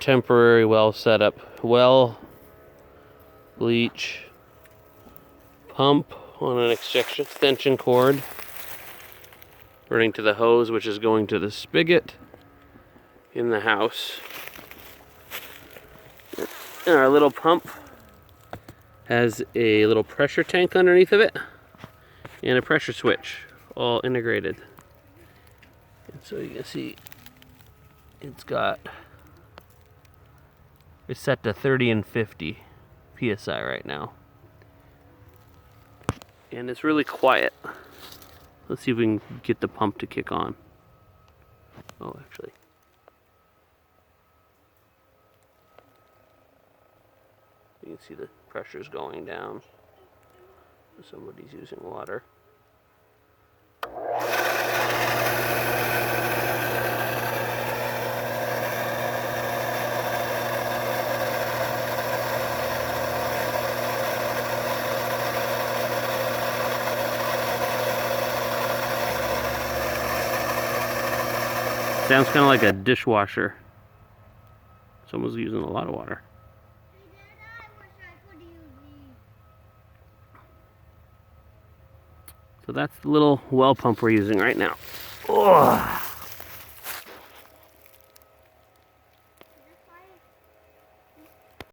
temporary well setup. Well, leach, pump on an extension cord running to the hose, which is going to the spigot in the house. And our little pump has a little pressure tank underneath of it and a pressure switch all integrated. And so you can see it's set to 30 and 50 psi right now. And it's really quiet. Let's see if we can get the pump to kick on. Oh, actually. You can see the pressure's going down. Somebody's using water. Sounds kind of like a dishwasher. Someone's using a lot of water. So that's the little well pump we're using right now. Oh.